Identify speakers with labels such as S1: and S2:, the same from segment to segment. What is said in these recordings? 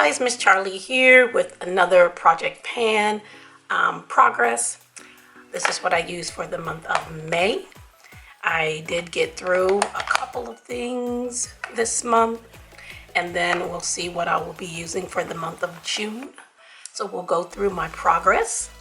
S1: guys, Miss Charlie here with another Project Pan progress. This is what I use for the month of May. I did get through a couple of things this month, and then we'll see what I will be using for the month of June. So we'll go through my progress.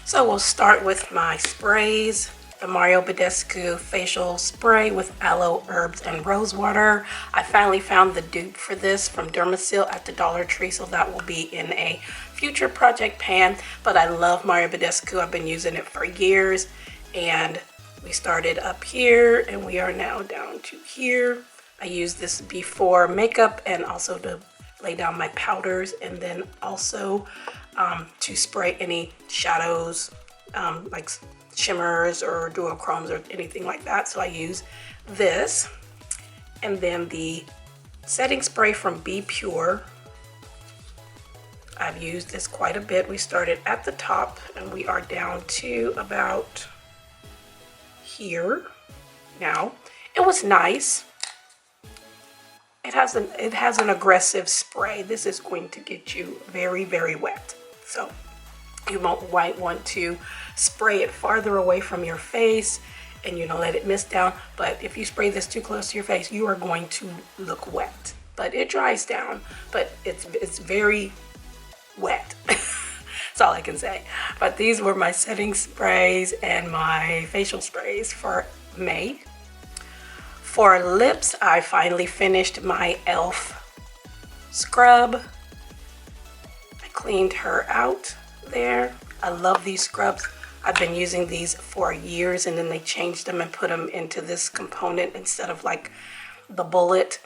S1: So we'll start with my sprays. The Mario Badescu facial spray with aloe, herbs, and rose water. I finally found the dupe for this from Dermasil at the Dollar Tree, so that will be in a future project pan. But I love Mario Badescu. I've been using it for years, and we started up here and we are now down to here. I use this before makeup and also to lay down my powders, and then also to spray any shadows like shimmers or duochromes or anything like that. So I use this, and then the setting spray from Be Pure. I've used this quite a bit. We started at the top and we are down to about here now. It was nice. It has an aggressive spray. This is going to get you very, very wet. So you might want to spray it farther away from your face and let it mist down. But if you spray this too close to your face, you are going to look wet. But it dries down, but it's very wet. That's all I can say. But these were my setting sprays and my facial sprays for May. For lips, I finally finished my e.l.f. scrub. I cleaned her out there. I love these scrubs. I've been using these for years, and then they changed them and put them into this component instead of like the bullet.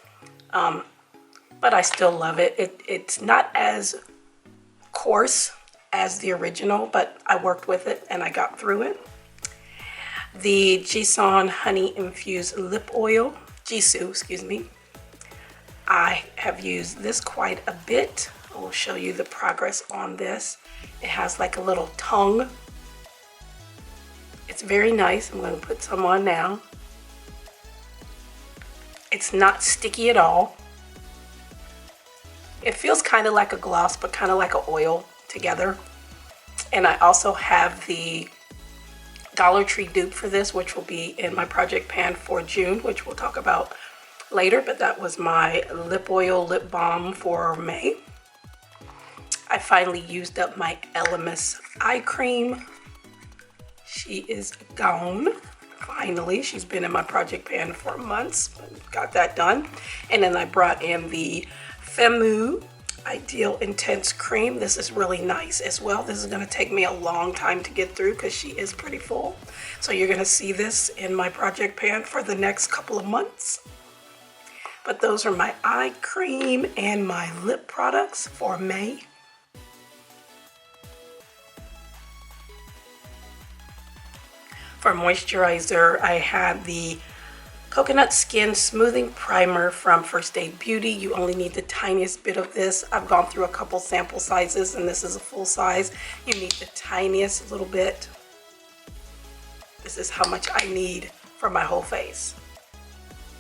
S1: But I still love it. It's not as coarse as the original, but I worked with it and I got through it. The Jisoo Honey Infused Lip Oil, Jisoo, excuse me. I have used this quite a bit. I will show you the progress on this. It has like a little tongue. It's very nice. I'm going to put some on now. It's not sticky at all. It feels kind of like a gloss, but kind of like an oil together. And I also have the Dollar Tree dupe for this, which will be in my project pan for June, which we'll talk about later. But that was my lip oil lip balm for May. I finally used up my Elemis eye cream. She is gone. Finally, she's been in my project pan for months, but got that done. And then I brought in the Femu Ideal Intense Cream. This is really nice as well. This is going to take me a long time to get through because she is pretty full. So you're going to see this in my project pan for the next couple of months. But those are my eye cream and my lip products for May. For moisturizer, I have the Coconut Skin Smoothing Primer from First Aid Beauty. You only need the tiniest bit of this. I've gone through a couple sample sizes, and this is a full size. You need the tiniest little bit. This is how much I need for my whole face.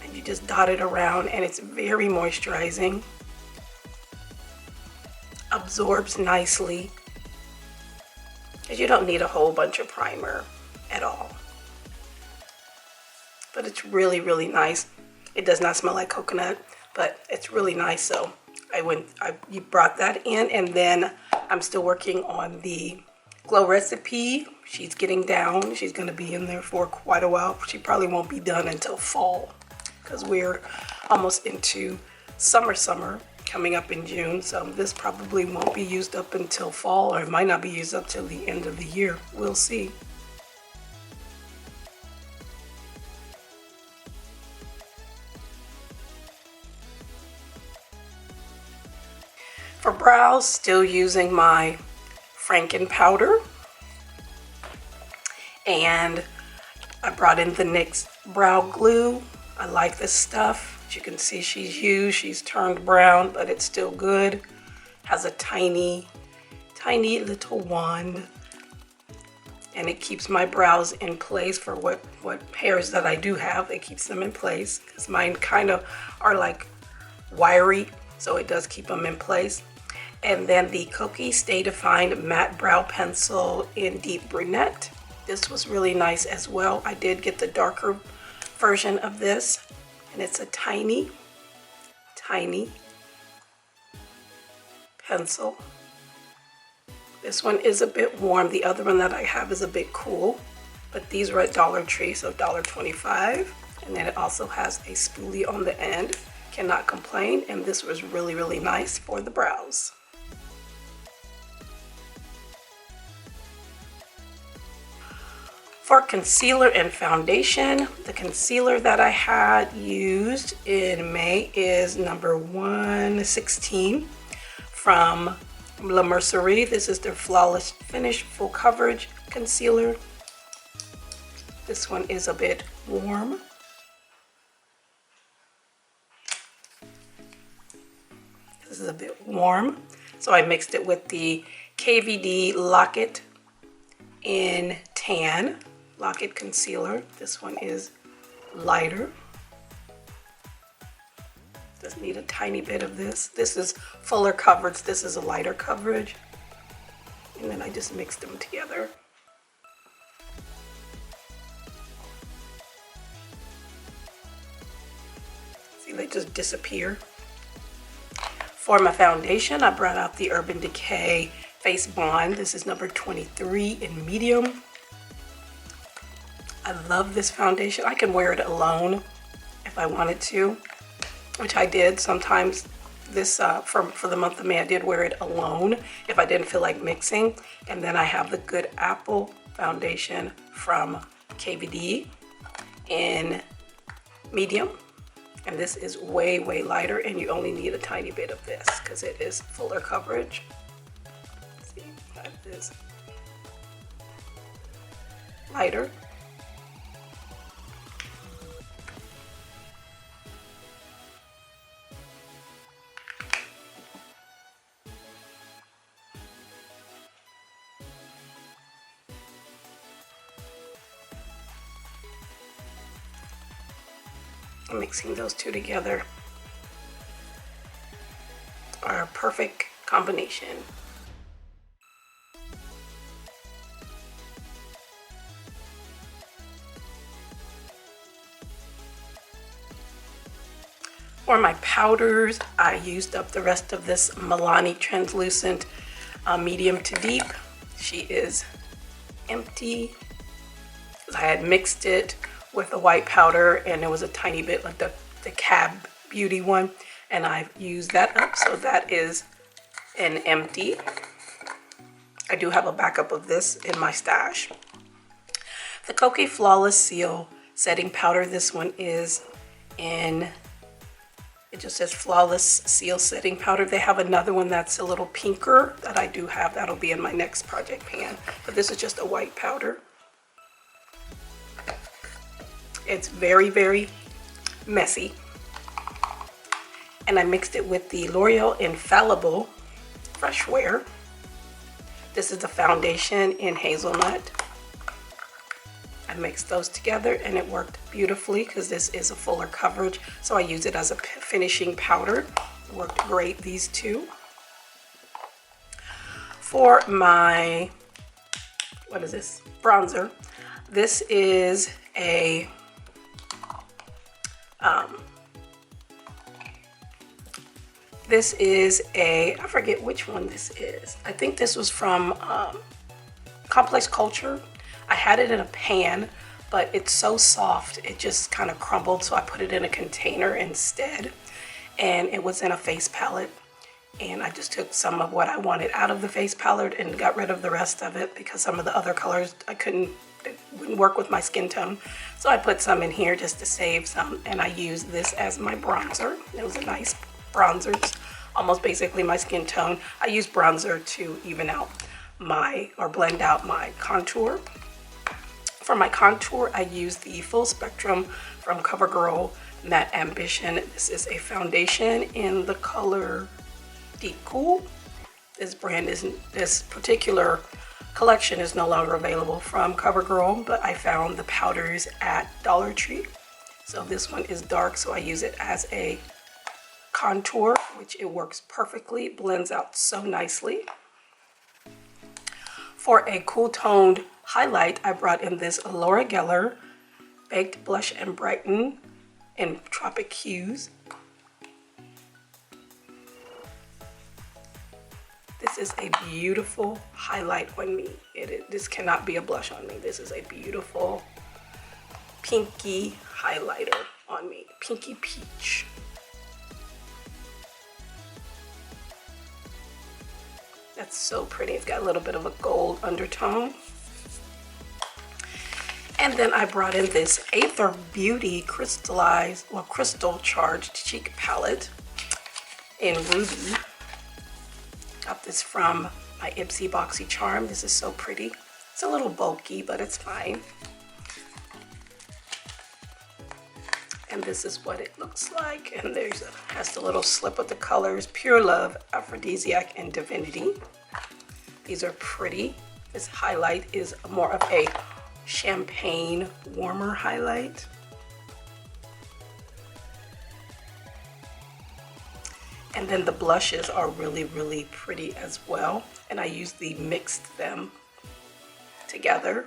S1: And you just dot it around, and it's very moisturizing. Absorbs nicely. Because you don't need a whole bunch of primer at all. But it's really, really nice. It does not smell like coconut, but it's really nice. So you brought that in, and then I'm still working on the Glow Recipe. She's getting down. She's going to be in there for quite a while. She probably won't be done until fall because we're almost into summer coming up in June. So this probably won't be used up until fall, or it might not be used up till the end of the year. We'll see. For brows, still using my Franken powder. And I brought in the NYX brow glue. I like this stuff. As you can see, she's turned brown, but it's still good. Has a tiny, tiny little wand. And it keeps my brows in place for what hairs that I do have. It keeps them in place because mine kind of are like wiry so it does keep them in place. And then the Kokie Stay Defined Matte Brow Pencil in Deep Brunette. This was really nice as well. I did get the darker version of this, and it's a tiny pencil. This one is a bit warm. The other one that I have is a bit cool, but these were at Dollar Tree, so $1.25. And then it also has a spoolie on the end. Cannot complain, and this was really, really nice for the brows. For concealer and foundation, the concealer that I had used in May is number 116 from La Mercerie. This is their Flawless Finish Full Coverage Concealer. This one is a bit warm. This is a bit warm. So I mixed it with the KVD Lock It in Tan Lock It Concealer. This one is lighter. Just need a tiny bit of this. This is fuller coverage. This is a lighter coverage. And then I just mixed them together. See, they just disappear. For my foundation, I brought out the Urban Decay Face Bond. This is number 23 in medium. I love this foundation. I can wear it alone if I wanted to, which I did. Sometimes this, for the month of May, I did wear it alone if I didn't feel like mixing. And then I have the Good Apple foundation from KVD in medium. And this is way, way lighter, and you only need a tiny bit of this because it is fuller coverage. See, that is lighter. Mixing those two together are a perfect combination. For my powders, I used up the rest of this Milani Translucent medium to deep. She is empty because I had mixed it with a white powder, and there was a tiny bit like the Cab Beauty one, and I've used that up, so that is an empty. I do have a backup of this in my stash. The Kokie Flawless Seal Setting Powder, this one is in, it just says Flawless Seal Setting Powder. They have another one that's a little pinker that I do have. That'll be in my next project pan, but this is just a white powder. It's very, very messy. And I mixed it with the L'Oreal Infallible Fresh Wear. This is the foundation in Hazelnut. I mixed those together and it worked beautifully because this is a fuller coverage. So I use it as a finishing powder. It worked great, these two. For my, what is this? Bronzer. This is a I forget which one this is. I think this was from Complex Culture. I had it in a pan, but it's so soft, it just kind of crumbled, so I put it in a container instead. And it was in a face palette. And I just took some of what I wanted out of the face palette and got rid of the rest of it because some of the other colors it wouldn't work with my skin tone. So I put some in here just to save some, and I used this as my bronzer. It was a nice bronzer. It's almost basically my skin tone. I use bronzer to even out blend out my contour. For my contour, I use the Full Spectrum from CoverGirl Matte Ambition. This is a foundation in the color Deep Cool. This particular collection is no longer available from CoverGirl, but I found the powders at Dollar Tree. So this one is dark, so I use it as a contour, which it works perfectly. It blends out so nicely. For a cool toned highlight, I brought in this Laura Geller Baked Blush and Brighten in Tropic Hues. This is a beautiful highlight on me. This cannot be a blush on me. This is a beautiful pinky highlighter on me. Pinky peach. That's so pretty. It's got a little bit of a gold undertone. And then I brought in this Aether Beauty crystallized, well, crystal charged cheek palette in Ruby. Got this from my Ipsy Boxy Charm. This is so pretty. It's a little bulky, but it's fine. And this is what it looks like. And has the little slip with the colors: Pure Love, Aphrodisiac, and Divinity. These are pretty. This highlight is more of a champagne warmer highlight. And then the blushes are really, really pretty as well. And I mixed them together.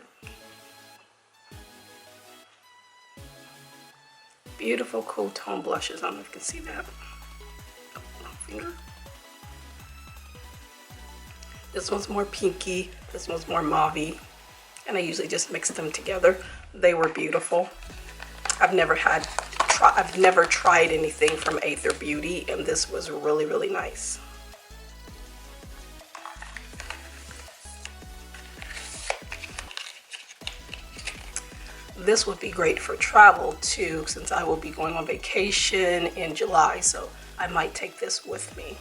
S1: Beautiful cool tone blushes. I don't know if you can see that. Oh, my finger. This one's more pinky. This one's more mauve-y. And I usually just mix them together. They were beautiful. I've never tried anything from Aether Beauty, and this was really, really nice. This would be great for travel too, since I will be going on vacation in July, so I might take this with me.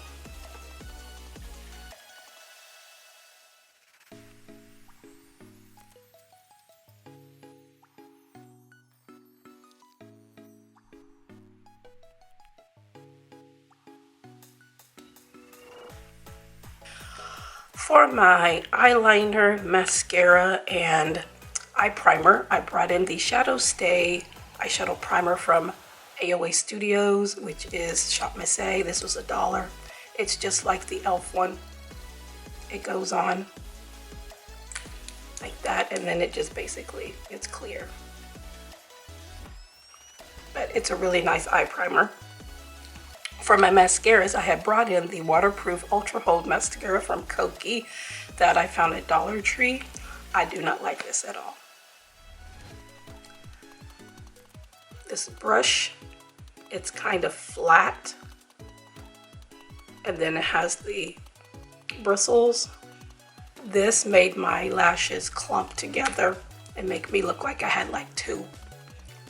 S1: For my eyeliner, mascara, and eye primer, I brought in the Shadow Stay eyeshadow primer from AOA Studios, which is Shop My Stash. This was $1. It's just like the e.l.f. one. It goes on like that, and then it just basically, it's clear. But it's a really nice eye primer. For my mascaras, I had brought in the Waterproof Ultra Hold Mascara from Koki that I found at Dollar Tree. I do not like this at all. This brush, it's kind of flat, and then it has the bristles. This made my lashes clump together and make me look like I had like two.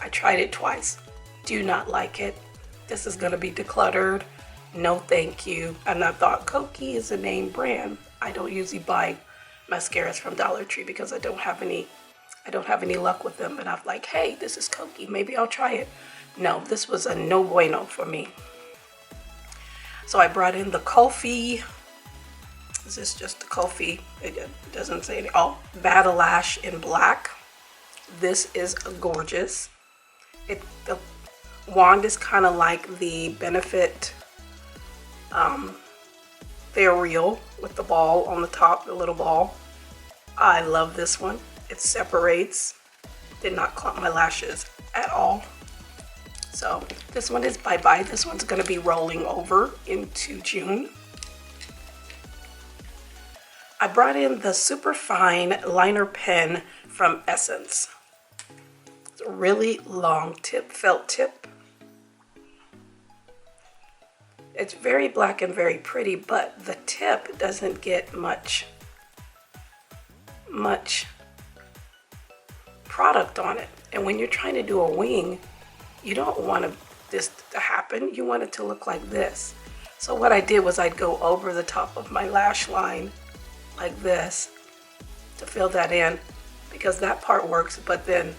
S1: I tried it twice. Do not like it. This is gonna be decluttered. No thank you. And I thought Koki is a name brand. I don't usually buy mascaras from Dollar Tree because I don't have any luck with them. But I'm like, hey, this is Koki. Maybe I'll try it. No, this was a no bueno for me. So I brought in the Kofi. This is just the Kofi. It doesn't say any. Oh, Battle Lash in black. This is gorgeous. The wand is kind of like the Benefit Ethereal with the ball on the top, the little ball. I love this one. It separates. Did not clump my lashes at all. So this one is bye-bye. This one's going to be rolling over into June. I brought in the Superfine Liner Pen from Essence. It's a really long tip, felt tip. It's very black and very pretty, but the tip doesn't get much product on it. And when you're trying to do a wing, you don't want this to happen. You want it to look like this. So what I did was I'd go over the top of my lash line like this to fill that in, because that part works, but then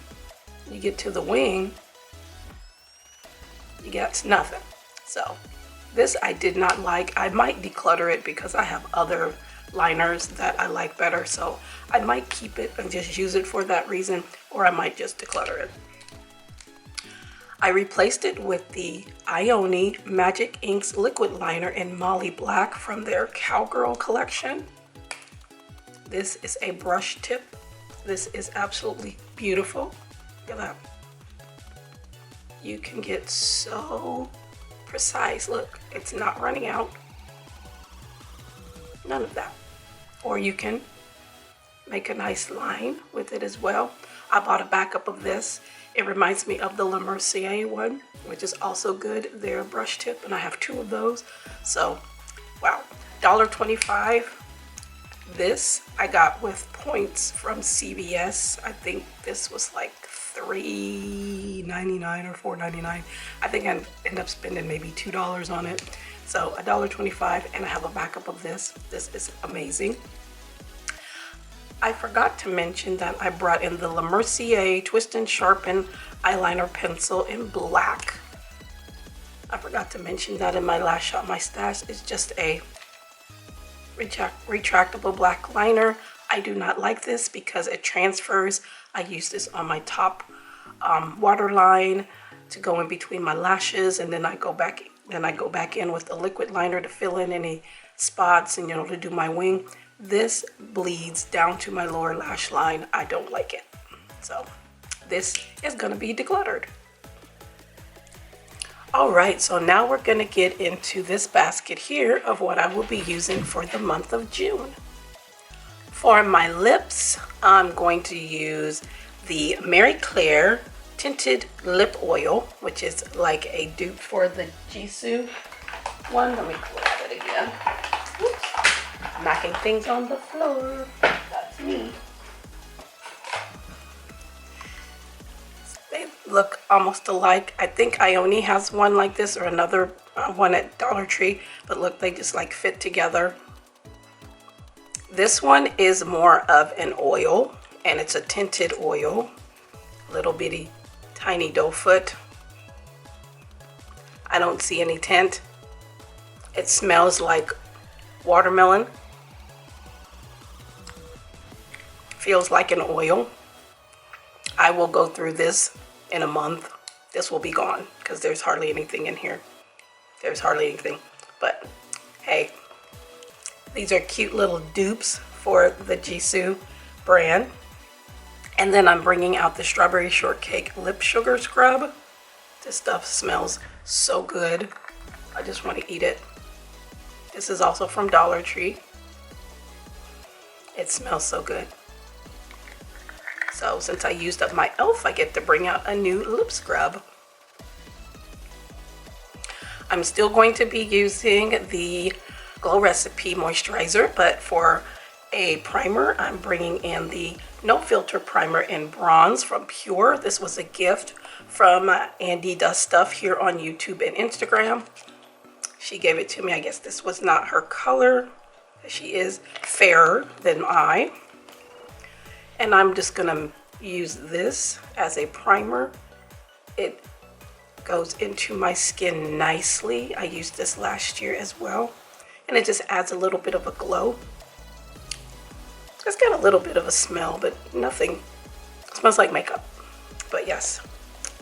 S1: you get to the wing, you got nothing. So this I did not like. I might declutter it because I have other liners that I like better, so I might keep it and just use it for that reason, or I might just declutter it. I replaced it with the Ioni Magic Inks Liquid Liner in Molly Black from their Cowgirl collection. This is a brush tip. This is absolutely beautiful. Look at that. You can get so precise. Look, it's not running out. None of that. Or you can make a nice line with it as well. I bought a backup of this. It reminds me of the Le Mercier one, which is also good. Their brush tip, and I have 2 of those. So, wow, $1.25. This I got with points from CVS. I think this was like $3.99 or $4.99. I think I ended up spending maybe $2 on it. So $1.25, and I have a backup of this. This is amazing. I forgot to mention that I brought in the Le Mercier Twist and Sharpen eyeliner pencil in black. I forgot to mention that in my last Shop My Stash. It's just a retractable black liner. I do not like this because it transfers. I use this on my top waterline to go in between my lashes, and then I go back in with the liquid liner to fill in any spots and, you know, to do my wing. This bleeds down to my lower lash line. I don't like it. So this is gonna be decluttered. All right, so now we're gonna get into this basket here of what I will be using for the month of June. For my lips, I'm going to use the Mary Claire Tinted Lip Oil, which is like a dupe for the Jisoo one. Let me grab it again. Oops. Knocking things on the floor. That's me. They look almost alike. I think Ioni has one like this, or another one at Dollar Tree, but look, they just like fit together. This one is more of an oil, and it's a tinted oil. Little bitty tiny doe foot. I don't see any tint. It smells like watermelon. Feels like an oil. I will go through this in a month. This will be gone because there's hardly anything in here. There's hardly anything. But hey, these are cute little dupes for the Jisoo brand. And then I'm bringing out the Strawberry Shortcake Lip Sugar Scrub. This stuff smells so good. I just want to eat it. This is also from Dollar Tree. It smells so good. So since I used up my e.l.f., I get to bring out a new lip scrub. I'm still going to be using the Glow Recipe moisturizer, but for a primer, I'm bringing in the No Filter Primer in Bronze from Pure. This was a gift from Andy Does Stuff here on YouTube and Instagram. She gave it to me. I guess this was not her color. She is fairer than I. And I'm just gonna use this as a primer. It goes into my skin nicely. I used this last year as well. And it just adds a little bit of a glow. It's got a little bit of a smell, but nothing. It smells like makeup. But yes,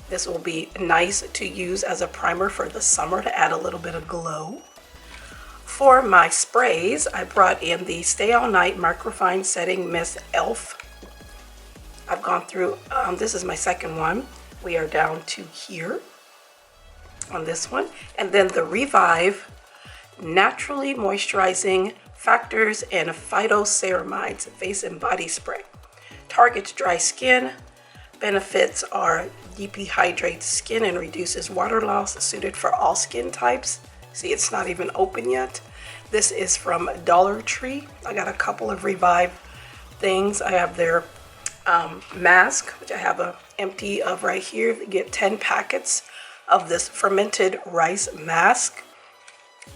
S1: this will be nice to use as a primer for the summer to add a little bit of glow. For my sprays, I brought in the Stay All Night Microfine Setting Mist e.l.f. I've gone through, this is my second one. We are down to here on this one. And then the Revive Naturally Moisturizing Factors and Phytoceramides Face and Body Spray. Targets dry skin. Benefits are dehydrates skin and reduces water loss, suited for all skin types. See, it's not even open yet. This is from Dollar Tree. I got a couple of Revive things. I have their mask, which I have a empty of right here. You get 10 packets of this fermented rice mask.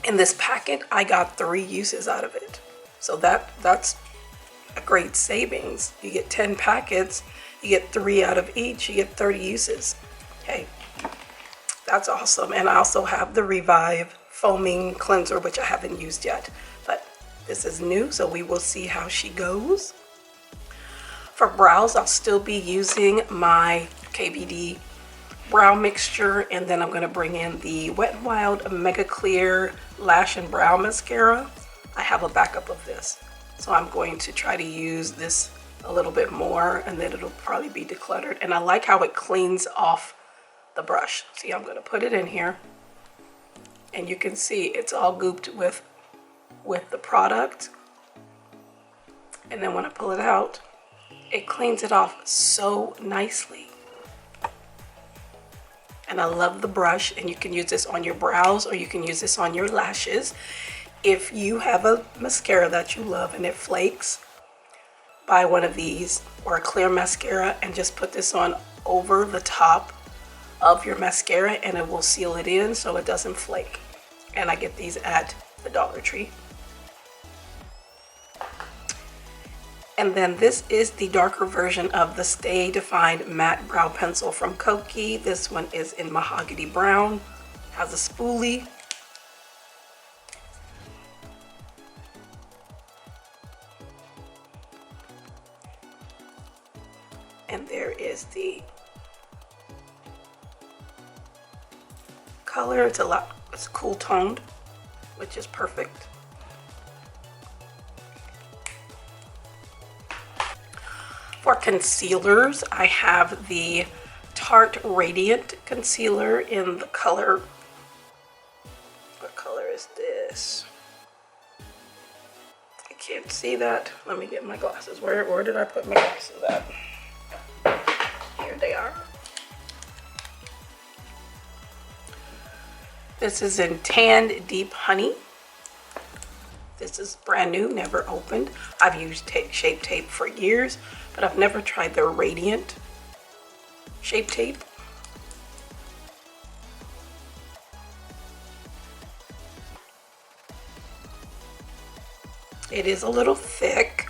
S1: In this packet, I got 3 uses out of it. So that's a great savings. You get 10 packets, you get 3 out of each, you get 30 uses. Hey, that's awesome. And I also have the Revive Foaming Cleanser, which I haven't used yet. But this is new, so we will see how she goes. For brows, I'll still be using my KVD brow mixture, and then I'm going to bring in the Wet n Wild Mega Clear Lash and Brow Mascara. I have a backup of this, so I'm going to try to use this a little bit more, and then it'll probably be decluttered. And I like how it cleans off the brush. See, I'm going to put it in here, and you can see it's all gooped with the product. And then when I pull it out, it cleans it off so nicely. And I love the brush, and you can use this on your brows or you can use this on your lashes. If you have a mascara that you love and it flakes, buy one of these or a clear mascara and just put this on over the top of your mascara, and it will seal it in so it doesn't flake. And I get these at the Dollar Tree. And then this is the darker version of the Stay Defined Matte Brow Pencil from Koki. This one is in Mahogany Brown, has a spoolie. And there is the color. It's cool toned, which is perfect. For concealers, I have the Tarte Radiant Concealer in the color, what color is this? I can't see that. Let me get my glasses. Where did I put my glasses at? Here they are. This is in Tanned Deep Honey. This is brand new, never opened. I've used Shape Tape for years, but I've never tried their Radiant Shape Tape. It is a little thick.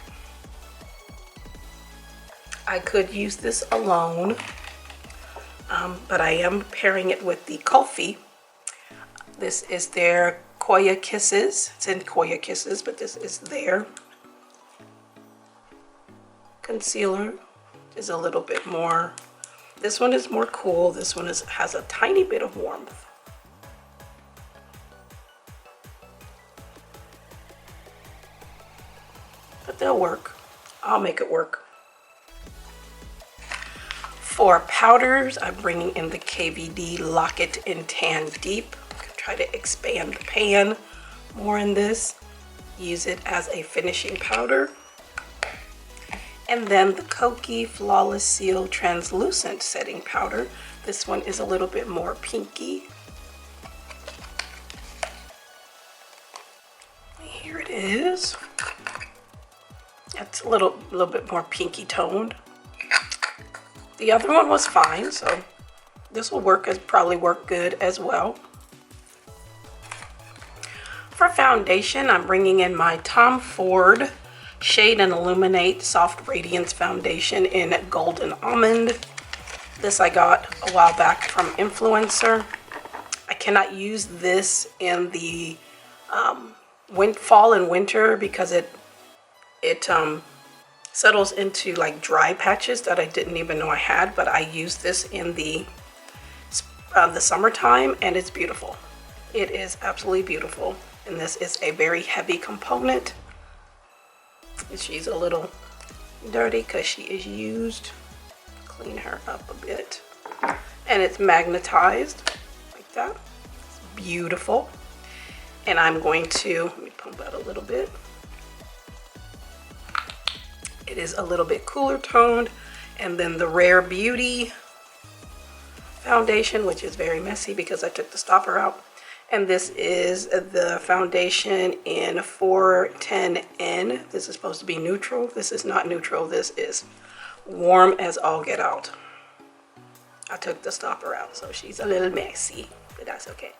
S1: I could use this alone, but I am pairing it with the Kulfi. This is their Koya Kisses. It's in Koya Kisses, but this is their concealer. Is a little bit more. This one is more cool. This one has a tiny bit of warmth. But they'll work. I'll make it work. For powders, I'm bringing in the KVD Lock It in Tan Deep. Try to expand the pan more in this. Use it as a finishing powder. And then the Koki Flawless Seal Translucent Setting Powder. This one is a little bit more pinky. Here it is. It's a little bit more pinky toned. The other one was fine, so this will probably work good as well. For foundation, I'm bringing in my Tom Ford Shade and Illuminate Soft Radiance Foundation in Golden Almond. This I got a while back from Influencer. I cannot use this in the fall and winter because it settles into like dry patches that I didn't even know I had, but I use this in the summertime, and it's beautiful. It is absolutely beautiful. And this is a very heavy component. She's a little dirty because she is used. Clean her up a bit. And it's magnetized like that. It's beautiful. And I'm going to, let me pump out a little bit. It is a little bit cooler toned. And then the Rare Beauty foundation, which is very messy because I took the stopper out. And this is the foundation in 410N. This is supposed to be neutral. This is not neutral. This is warm as all get out. I took the stopper out, so she's a little messy, but that's okay.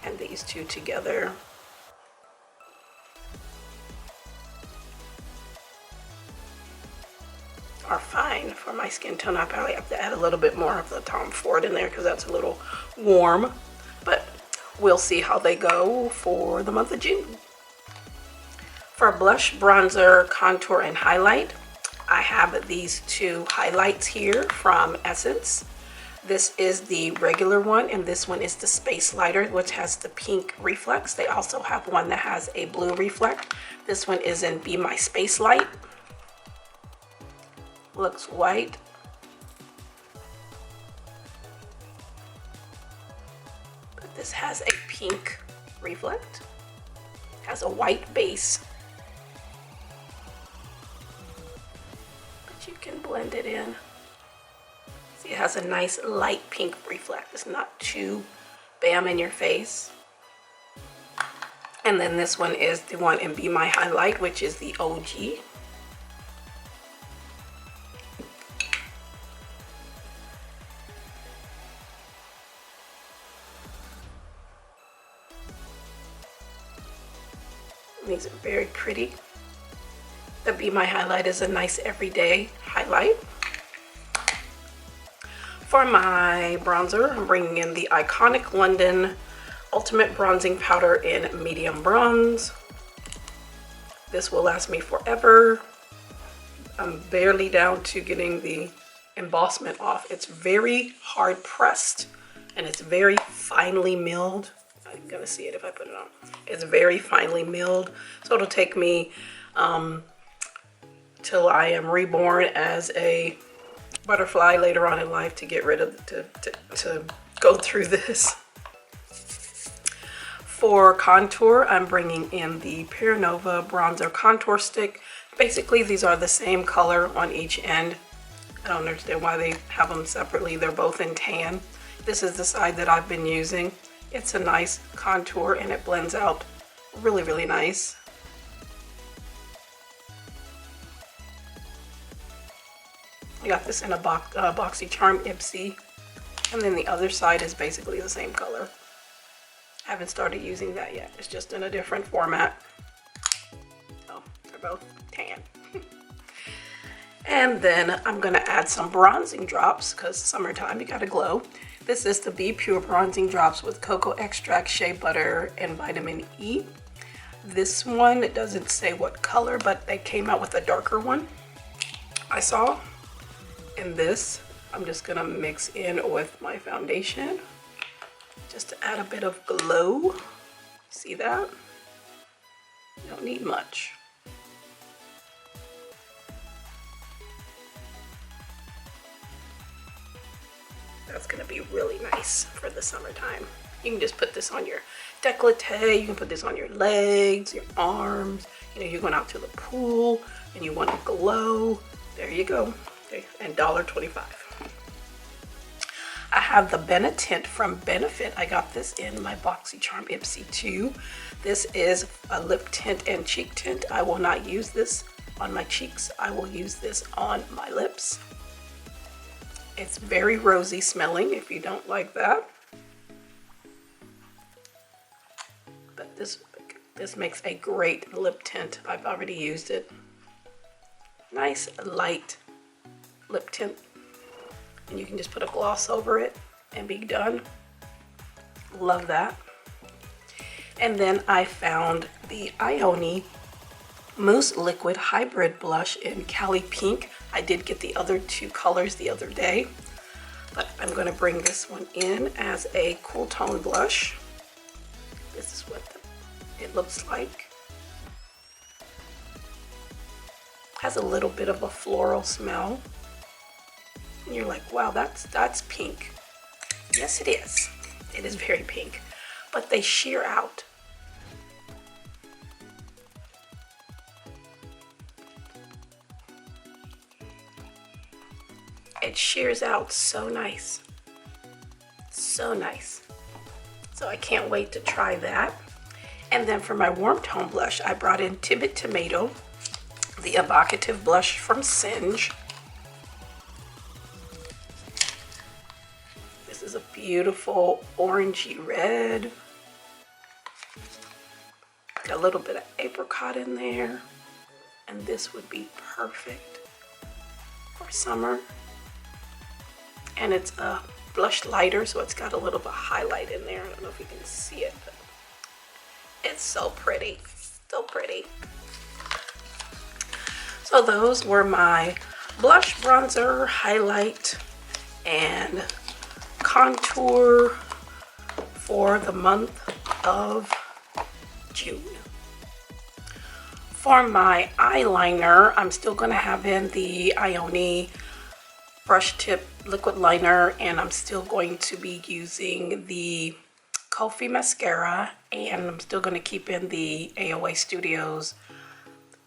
S1: And these two together. Are fine for my skin tone. I probably have to add a little bit more of the Tom Ford in there because that's a little warm, but we'll see how they go for the month of June. For blush, bronzer, contour, and highlight, I have these two highlights here from Essence. This is the regular one, and this one is the Space Lighter, which has the pink reflex. They also have one that has a blue reflect. This one is in Be My Space Light. Looks white. But this has a pink reflect. Has a white base. But you can blend it in. See, it has a nice light pink reflect. It's not too bam in your face. And then this one is the one in Be My Highlight, which is the OG. These are very pretty. The Be My Highlight is a nice everyday highlight. For my bronzer, I'm bringing in the Iconic London Ultimate Bronzing Powder in medium bronze. This will last me forever. I'm barely down to getting the embossment off. It's very hard pressed and it's very finely milled. I'm gonna see it if I put it on. It's very finely milled, so it'll take me till I am reborn as a butterfly later on in life to get rid of to go through this. For contour, I'm bringing in the Pure Nova Bronzer Contour Stick. Basically, these are the same color on each end. I don't understand why they have them separately. They're both in tan. This is the side that I've been using. It's a nice contour and it blends out really, really nice. I got this in a BoxyCharm Ipsy, and then the other side is basically the same color. I haven't started using that yet. It's just in a different format. So they're both tan. And then I'm gonna add some bronzing drops because summertime, you gotta glow. This is the Be Pure Bronzing Drops with cocoa extract, shea butter, and vitamin E. This one, it doesn't say what color, but they came out with a darker one I saw. And this, I'm just gonna mix in with my foundation just to add a bit of glow. See that? You don't need much. That's gonna be really nice for the summertime. You can just put this on your décolleté, you can put this on your legs, your arms. You know, you're going out to the pool and you want to glow. There you go. Okay. And $1.25. I have the Benetint from Benefit. I got this in my BoxyCharm Ipsy 2. This is a lip tint and cheek tint. I will not use this on my cheeks. I will use this on my lips. It's very rosy smelling if you don't like that. But this makes a great lip tint. I've already used it. Nice light lip tint. And you can just put a gloss over it and be done. Love that. And then I found the Ioni Mousse Liquid Hybrid Blush in Cali Pink. I did get the other two colors the other day, but I'm going to bring this one in as a cool tone blush. This is what it looks like. Has a little bit of a floral smell. And you're like, wow, that's pink. Yes, it is. It is very pink, but they sheer out. It shears out so nice. So nice. So I can't wait to try that. And then for my warm tone blush, I brought in Tibet Tomato, the evocative blush from Singe. This is a beautiful orangey red. Got a little bit of apricot in there. And this would be perfect for summer. And it's a blush lighter, so it's got a little bit of highlight in there. I don't know if you can see it, but it's so pretty, so pretty. So those were my blush, bronzer, highlight, and contour for the month of June. For my eyeliner, I'm still going to have in the Ioni brush tip liquid liner, and I'm still going to be using the Kofi mascara, and I'm still going to keep in the AOA Studios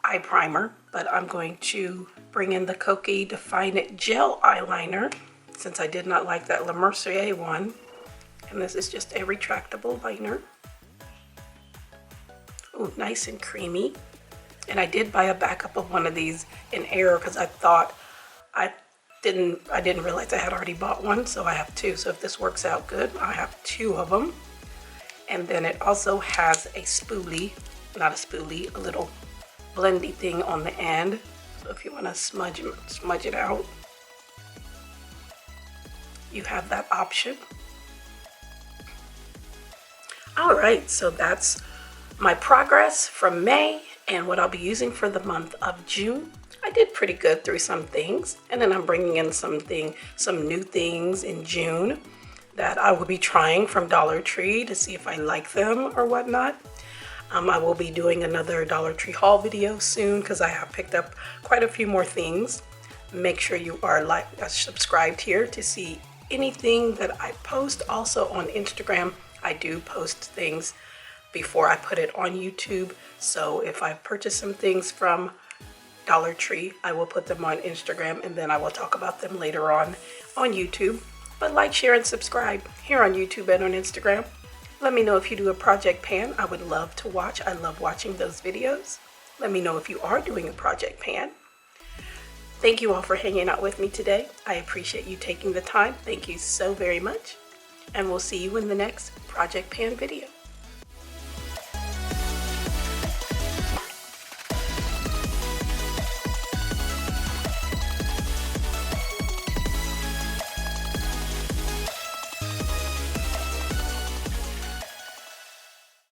S1: eye primer, but I'm going to bring in the Koki Define It gel eyeliner since I did not like that Le Mercier one, and this is just a retractable liner. Ooh, nice and creamy. And I did buy a backup of one of these in error because I thought I didn't realize I had already bought one, so I have two. So if this works out good, I have two of them. And then it also has a spoolie, not a spoolie, a little blendy thing on the end. So if you want to smudge it out, you have that option. All right, so that's my progress from May and what I'll be using for the month of June. I did pretty good through some things, and then I'm bringing in some new things in June that I will be trying from Dollar Tree to see if I like them or whatnot. I will be doing another Dollar Tree haul video soon because I have picked up quite a few more things. Make sure you are subscribed here to see anything that I post. Also on Instagram, I do post things before I put it on YouTube. So if I purchase some things from Dollar Tree, I will put them on Instagram, and then I will talk about them later on YouTube. But like, share, and subscribe here on YouTube and on Instagram. Let me know if you do a project pan. I would love to watch. I love watching those videos. Let me know if you are doing a project pan. Thank you all for hanging out with me today. I appreciate you taking the time. Thank you so very much. And we'll see you in the next project pan video.